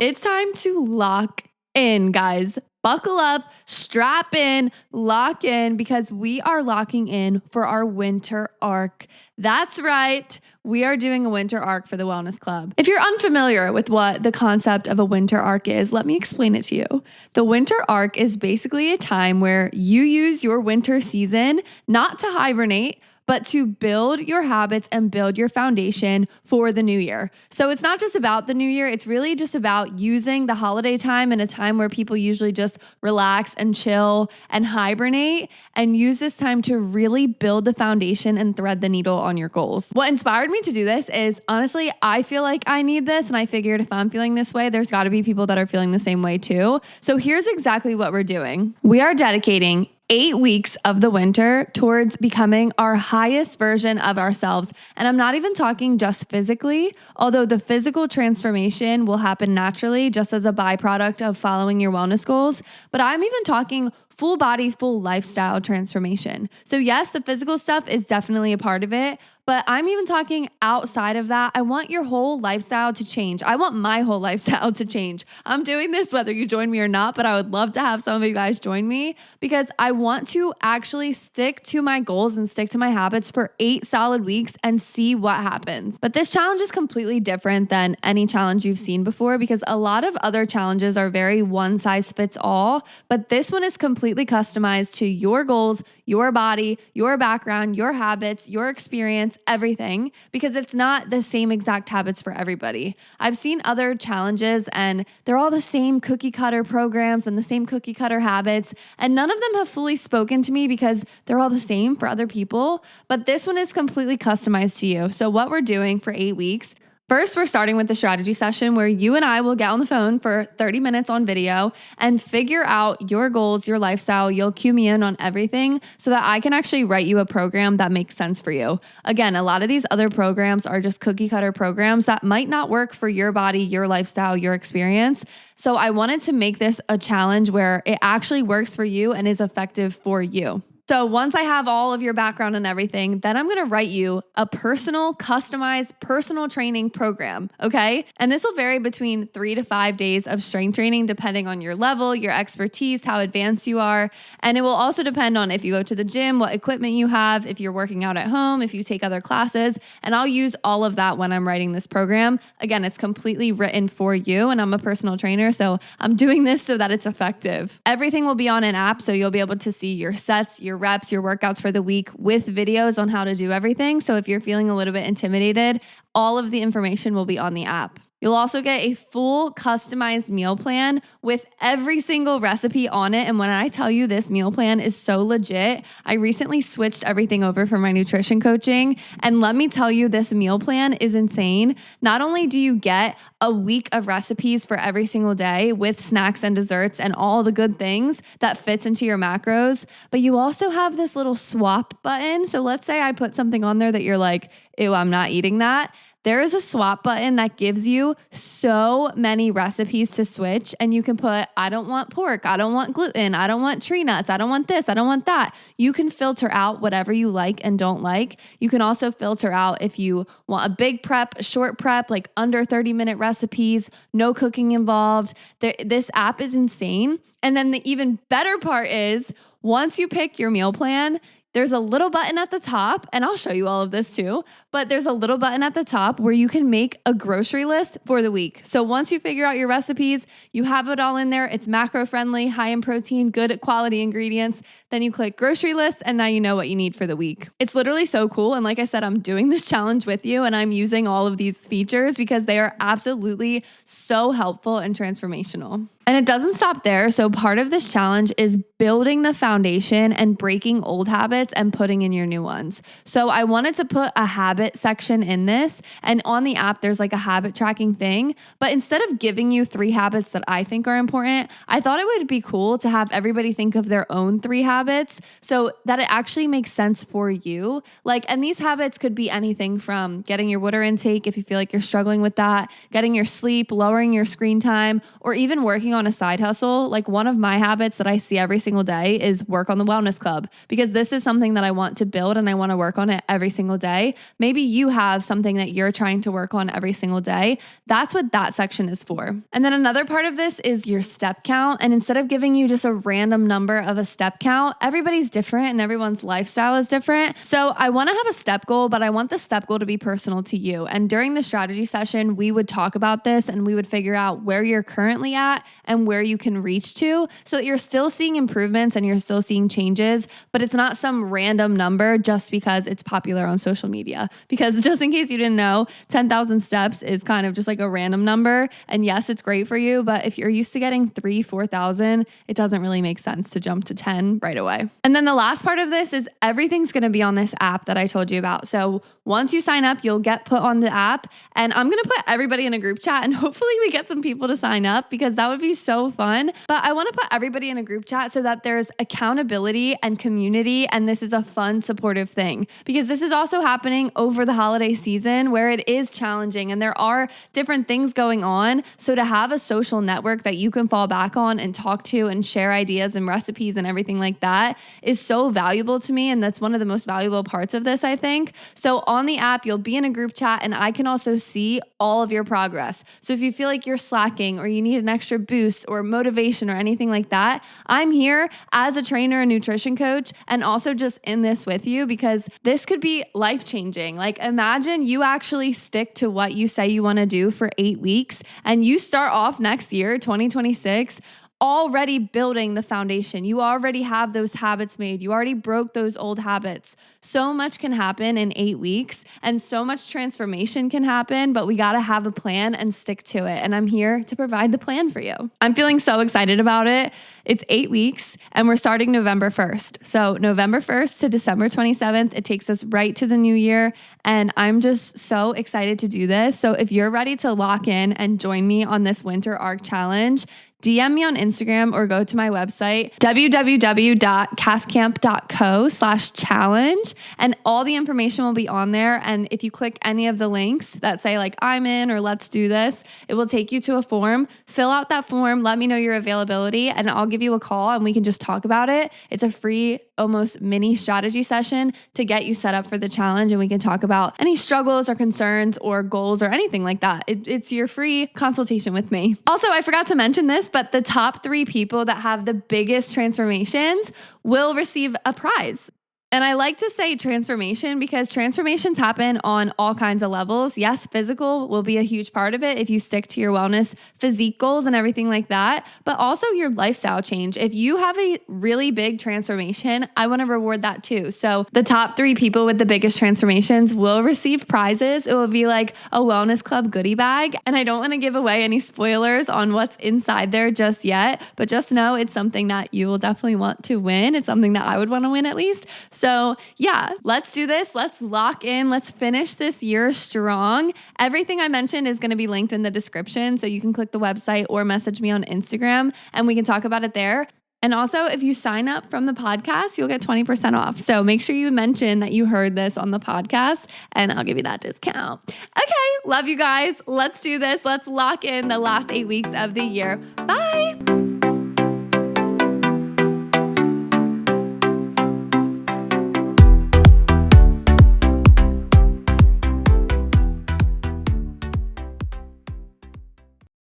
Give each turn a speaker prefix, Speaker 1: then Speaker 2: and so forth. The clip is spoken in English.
Speaker 1: It's time to lock in, guys. Buckle up, strap in, lock in, because we are locking in for our winter arc. That's right. We are doing a winter arc for the Wellness Club. If you're unfamiliar with what the concept of a winter arc is, let me explain it to you. The winter arc is basically a time where you use your winter season not to hibernate, but to build your habits and build your foundation for the new year. So it's not just about the new year. It's really just about using the holiday time in a time where people usually just relax and chill and hibernate, and use this time to really build the foundation and thread the needle on your goals. What inspired me to do this is, honestly, I feel like I need this, and I figured if I'm feeling this way, there's got to be people that are feeling the same way too. So here's exactly what we're doing. We are dedicating 8 weeks of the winter towards becoming our highest version of ourselves. And I'm not even talking just physically, although the physical transformation will happen naturally just as a byproduct of following your wellness goals. But I'm even talking full body, full lifestyle transformation. So yes, the physical stuff is definitely a part of it, but I'm even talking outside of that. I want your whole lifestyle to change. I want my whole lifestyle to change. I'm doing this whether you join me or not, but I would love to have some of you guys join me because I want to actually stick to my goals and stick to my habits for 8 solid weeks and see what happens. But this challenge is completely different than any challenge you've seen before because a lot of other challenges are very one size fits all, but this one is completely customized to your goals, your body, your background, your habits, your experience, everything, because it's not the same exact habits for everybody. I've seen other challenges and they're all the same cookie cutter programs and the same cookie cutter habits, and none of them have fully spoken to me because they're all the same for other people, but this one is completely customized to you. So what we're doing for 8 weeks, first, we're starting with the strategy session where you and I will get on the phone for 30 minutes on video and figure out your goals, your lifestyle. You'll cue me in on everything so that I can actually write you a program that makes sense for you. Again, a lot of these other programs are just cookie cutter programs that might not work for your body, your lifestyle, your experience. So I wanted to make this a challenge where it actually works for you and is effective for you. So once I have all of your background and everything, then I'm going to write you a personal, customized personal training program, okay? And this will vary between 3 to 5 days of strength training, depending on your level, your expertise, how advanced you are. And it will also depend on if you go to the gym, what equipment you have, if you're working out at home, if you take other classes. And I'll use all of that when I'm writing this program. Again, it's completely written for you, and I'm a personal trainer, so I'm doing this so that it's effective. Everything will be on an app, so you'll be able to see your sets, your reps, your workouts for the week with videos on how to do everything. So if you're feeling a little bit intimidated, all of the information will be on the app. You'll also get a full customized meal plan with every single recipe on it. And when I tell you this meal plan is so legit, I recently switched everything over for my nutrition coaching. And let me tell you, this meal plan is insane. Not only do you get a week of recipes for every single day with snacks and desserts and all the good things that fits into your macros, but you also have this little swap button. So let's say I put something on there that you're like, ew, I'm not eating that. There is a swap button that gives you so many recipes to switch, and you can put, I don't want pork, I don't want gluten, I don't want tree nuts, I don't want this, I don't want that. You can filter out whatever you like and don't like. You can also filter out if you want a big prep, a short prep, like under 30-minute recipes, no cooking involved. This app is insane. And then the even better part is once you pick your meal plan, there's a little button at the top, and I'll show you all of this too, but there's a little button at the top where you can make a grocery list for the week. So once you figure out your recipes, you have it all in there. It's macro friendly, high in protein, good quality ingredients. Then you click grocery list, and now you know what you need for the week. It's literally so cool. And like I said, I'm doing this challenge with you, and I'm using all of these features because they are absolutely so helpful and transformational. And it doesn't stop there. So part of this challenge is building the foundation and breaking old habits and putting in your new ones. So I wanted to put a habit section in this, and on the app, there's like a habit tracking thing. But instead of giving you 3 habits that I think are important, I thought it would be cool to have everybody think of their own 3 habits so that it actually makes sense for you. And these habits could be anything from getting your water intake if you feel like you're struggling with that, getting your sleep, lowering your screen time, or even working working on a side hustle, like one of my habits that I see every single day is work on the wellness club, because this is something that I want to build and I want to work on it every single day. Maybe you have something that you're trying to work on every single day. That's what that section is for. And then another part of this is your step count. And instead of giving you just a random number of a step count, everybody's different and everyone's lifestyle is different. So I want to have a step goal, but I want the step goal to be personal to you. And during the strategy session, we would talk about this and we would figure out where you're currently at and where you can reach to, so that you're still seeing improvements and you're still seeing changes, but it's not some random number just because it's popular on social media. Because just in case you didn't know, 10,000 steps is kind of just like a random number. And yes, it's great for you, but if you're used to getting 3,000, 4,000, it doesn't really make sense to jump to 10 right away. And then the last part of this is everything's going to be on this app that I told you about. So once you sign up, you'll get put on the app, and I'm going to put everybody in a group chat, and hopefully we get some people to sign up, because that would be so fun. But I want to put everybody in a group chat so that there's accountability and community, and this is a fun, supportive thing, because this is also happening over the holiday season where it is challenging and there are different things going on. So to have a social network that you can fall back on and talk to and share ideas and recipes and everything like that is so valuable to me. And that's one of the most valuable parts of this, I think. So on the app, you'll be in a group chat, and I can also see all of your progress. So if you feel like you're slacking or you need an extra boost or motivation or anything like that, I'm here as a trainer and nutrition coach, and also just in this with you, because this could be life-changing. Like, imagine you actually stick to what you say you want to do for 8 weeks, and you start off next year, 2026, already building the foundation. You already have those habits made. You already broke those old habits. So much can happen in 8 weeks, and so much transformation can happen, but we got to have a plan and stick to it. And I'm here to provide the plan for you. I'm feeling so excited about it. It's 8 weeks and we're starting November 1st. So November 1st to December 27th, it takes us right to the new year. And I'm just so excited to do this. So if you're ready to lock in and join me on this winter arc challenge, DM me on Instagram or go to my website, www.castcamp.co/challenge. And all the information will be on there. And if you click any of the links that say like, I'm in or let's do this, it will take you to a form. Fill out that form. Let me know your availability and I'll give you a call and we can just talk about it. It's a free, almost mini strategy session to get you set up for the challenge. And we can talk about any struggles or concerns or goals or anything like that. It's your free consultation with me. Also, I forgot to mention this, but the top 3 people that have the biggest transformations will receive a prize. And I like to say transformation because transformations happen on all kinds of levels. Yes, physical will be a huge part of it if you stick to your wellness physique goals and everything like that, but also your lifestyle change. If you have a really big transformation, I want to reward that too. So the top 3 people with the biggest transformations will receive prizes. It will be like a wellness club goodie bag. And I don't want to give away any spoilers on what's inside there just yet, but just know it's something that you will definitely want to win. It's something that I would want to win at least. So yeah, let's do this. Let's lock in. Let's finish this year strong. Everything I mentioned is going to be linked in the description. So you can click the website or message me on Instagram and we can talk about it there. And also, if you sign up from the podcast, you'll get 20% off. So make sure you mention that you heard this on the podcast and I'll give you that discount. Okay, love you guys. Let's do this. Let's lock in the last 8 weeks of the year. Bye.